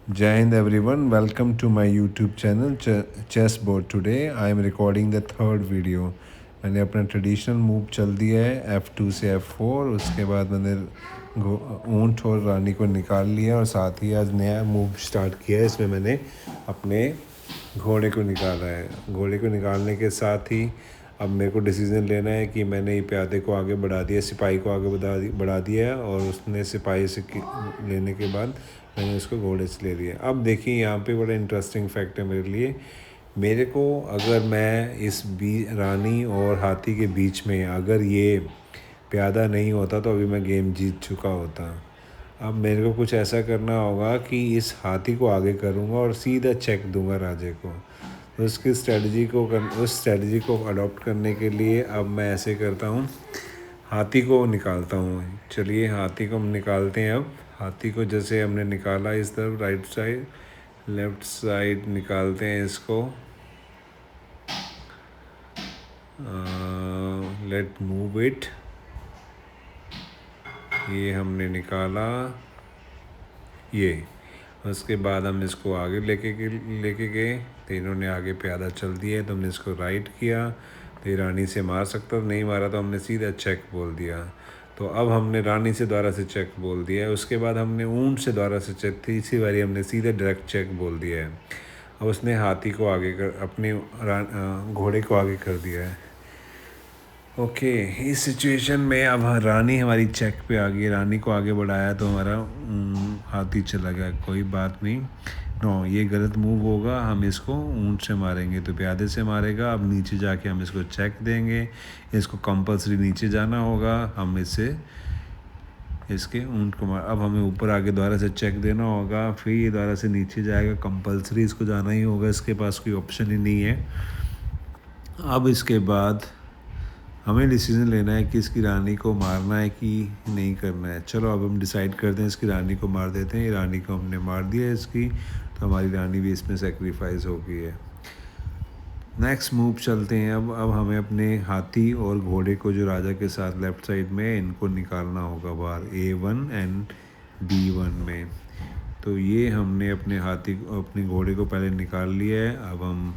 Jai Hind everyone, welcome to my YouTube channel Chessboard. Today I am recording the third video. मैंने अपना traditional move चल दिया है F2 से F4। उसके बाद मैंने ऊंट और रानी को निकाल लिया और साथ ही आज नया मूव स्टार्ट किया है। इसमें मैंने अपने घोड़े को निकाला है। घोड़े को निकालने के साथ ही अब मेरे को डिसीज़न लेना है कि मैंने प्यादे को आगे बढ़ा दिया, सिपाही को आगे बढ़ा दिया है और उसने सिपाही से लेने के बाद मैंने उसको घोड़े से ले लिया। अब देखिए यहाँ पे बड़ा इंटरेस्टिंग फैक्ट है मेरे लिए। मेरे को अगर मैं इस रानी और हाथी के बीच में अगर ये प्यादा नहीं होता तो अभी मैं गेम जीत चुका होता। अब मेरे को कुछ ऐसा करना होगा कि इस हाथी को आगे करूँगा और सीधा चेक दूंगा राजे को। तो उस स्ट्रेटजी को अडॉप्ट करने के लिए अब मैं ऐसे करता हूँ, हाथी को निकालता हूँ। चलिए हाथी को हम निकालते हैं। अब हाथी को जैसे हमने निकाला इस तरफ राइट साइड लेफ्ट साइड निकालते हैं इसको। Let move it. ये हमने निकाला ये। उसके बाद हम इसको आगे लेके गए तो इन्होंने आगे प्यादा चल दिया है तो हमने इसको राइट किया तो ये रानी से मार सकता, नहीं मारा तो हमने सीधा चेक बोल दिया। तो अब हमने रानी से द्वारा से चेक बोल दिया है। उसके बाद हमने ऊंट से द्वारा से चेक, तीसरी बारी हमने सीधे डायरेक्ट चेक बोल दिया है। अब उसने हाथी को आगे कर अपने घोड़े को आगे कर दिया है। ओके इस सिचुएशन में अब रानी हमारी चेक पे आ गई, रानी को आगे बढ़ाया तो हमारा हाथी चला गया। कोई बात नहीं, नो ये गलत मूव होगा, हम इसको ऊंट से मारेंगे तो प्यादे से मारेगा। अब नीचे जाके हम इसको चेक देंगे, इसको कंपलसरी नीचे जाना होगा, हम इसके ऊंट को मार। अब हमें ऊपर आगे द्वारा से चेक देना होगा, फिर ये द्वारा से नीचे जाएगा, कंपलसरी इसको जाना ही होगा, इसके पास कोई ऑप्शन ही नहीं है। अब इसके बाद हमें डिसीजन लेना है कि इसकी रानी को मारना है कि नहीं करना है। चलो अब हम डिसाइड करते हैं, इसकी रानी को मार देते हैं। रानी को हमने मार दिया है इसकी, तो हमारी रानी भी इसमें सेक्रीफाइस हो गई है। नेक्स्ट मूव चलते हैं। अब हमें अपने हाथी और घोड़े को जो राजा के साथ लेफ्ट साइड में इनको निकालना होगा बाहर A1 एंड B1 में। तो ये हमने अपने घोड़े को पहले निकाल लिया है। अब हम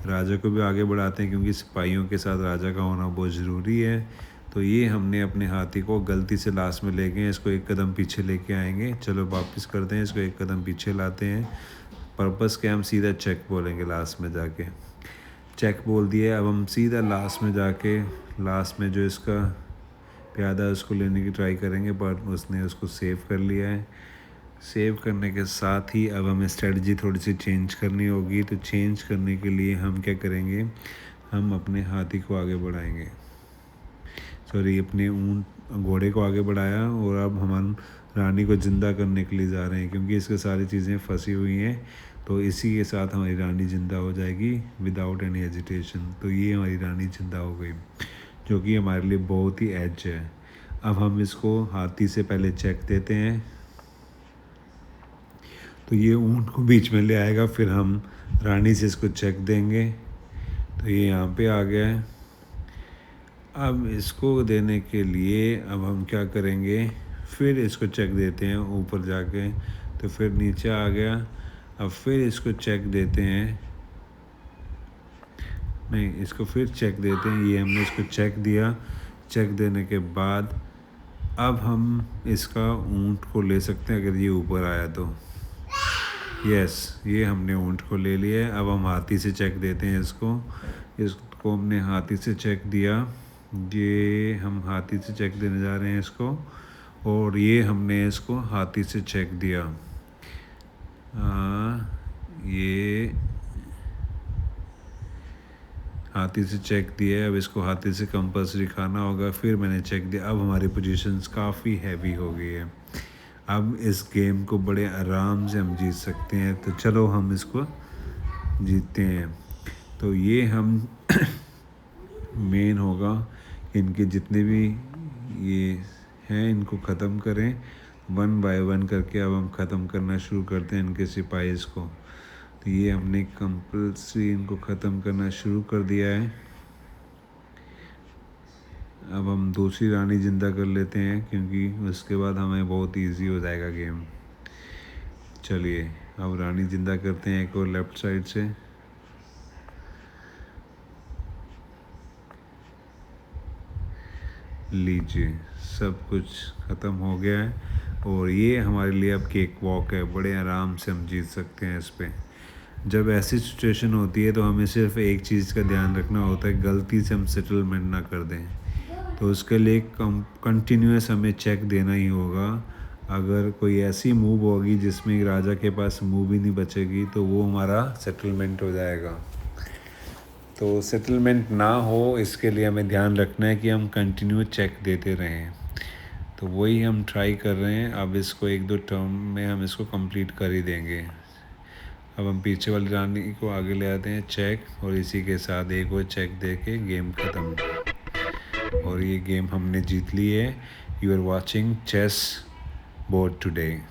राजा को भी आगे बढ़ाते हैं क्योंकि सिपाहियों के साथ राजा का होना बहुत ज़रूरी है। तो ये हमने अपने हाथी को गलती से लास्ट में ले गए, इसको एक कदम पीछे लेके आएंगे। चलो वापस करते हैं, इसको एक कदम पीछे लाते हैं। पर्पस के हम सीधा चेक बोलेंगे लास्ट में जाके। चेक बोल दिया। अब हम सीधा लास्ट में जो इसका प्यादा है उसको लेने की ट्राई करेंगे, पर उसने उसको सेव कर लिया है। सेव करने के साथ ही अब हमें स्ट्रेटजी थोड़ी सी चेंज करनी होगी। तो चेंज करने के लिए हम क्या करेंगे, हम अपने हाथी को आगे बढ़ाएंगे, अपने घोड़े को आगे बढ़ाया और अब हम रानी को ज़िंदा करने के लिए जा रहे हैं क्योंकि इसके सारी चीज़ें फंसी हुई हैं। तो इसी के साथ हमारी रानी ज़िंदा हो जाएगी विदाउट एनी हेजिटेशन। तो ये हमारी रानी ज़िंदा हो गई, जो कि हमारे लिए बहुत ही एज है। अब हम इसको हाथी से पहले चेक देते हैं तो ये ऊँट को बीच में ले आएगा, फिर हम रानी से इसको चेक देंगे तो ये यहाँ पे आ गया है। अब इसको देने के लिए अब हम क्या करेंगे, फिर इसको चेक देते हैं ऊपर जाके, तो फिर नीचे आ गया। अब फिर इसको चेक देते हैं, नहीं इसको फिर चेक देते हैं। ये हमने इसको चेक दिया। चेक देने के बाद अब हम इसका ऊँट को ले सकते हैं अगर ये ऊपर आया तो। यस ये हमने ऊँट को ले लिया है। अब हम हाथी से चेक देते हैं इसको हमने हाथी से चेक दिया। ये हम हाथी से चेक देने जा रहे हैं इसको, और ये हमने इसको हाथी से चेक दिया। ये हाथी से चेक दिया है। अब इसको हाथी से कंपल्सरी खाना होगा। फिर मैंने चेक दिया। अब हमारी पोजीशंस काफ़ी हैवी हो गई है। अब इस गेम को बड़े आराम से हम जीत सकते हैं। तो चलो हम इसको जीतते हैं। तो ये हम मेन होगा इनके जितने भी ये हैं इनको ख़त्म करें 1 बाय 1 करके। अब हम ख़त्म करना शुरू करते हैं इनके सिपाहीज़ को। तो ये हमने कंपल्सरी इनको ख़त्म करना शुरू कर दिया है। अब हम दूसरी रानी ज़िंदा कर लेते हैं क्योंकि उसके बाद हमें बहुत इजी हो जाएगा गेम। चलिए अब रानी जिंदा करते हैं एक और लेफ्ट साइड से। लीजिए सब कुछ ख़त्म हो गया है और ये हमारे लिए अब केक वॉक है। बड़े आराम से हम जीत सकते हैं इस पे। जब ऐसी सिचुएशन होती है तो हमें सिर्फ एक चीज़ का ध्यान रखना होता है, गलती से हम सेटलमेंट ना कर दें। तो उसके लिए कंटिन्यूस हमें चेक देना ही होगा। अगर कोई ऐसी मूव होगी जिसमें राजा के पास मूव ही नहीं बचेगी तो वो हमारा सेटलमेंट हो जाएगा। तो सेटलमेंट ना हो इसके लिए हमें ध्यान रखना है कि हम कंटिन्यू चेक देते रहें। तो वही हम ट्राई कर रहे हैं। अब इसको 1-2 टर्म में हम इसको कंप्लीट कर ही देंगे। अब हम पीछे वाली रानी को आगे ले आते हैं चेक, और इसी के साथ एक और चेक दे के गेम ख़त्म। और ये गेम हमने जीत ली है। You are watching chess board today.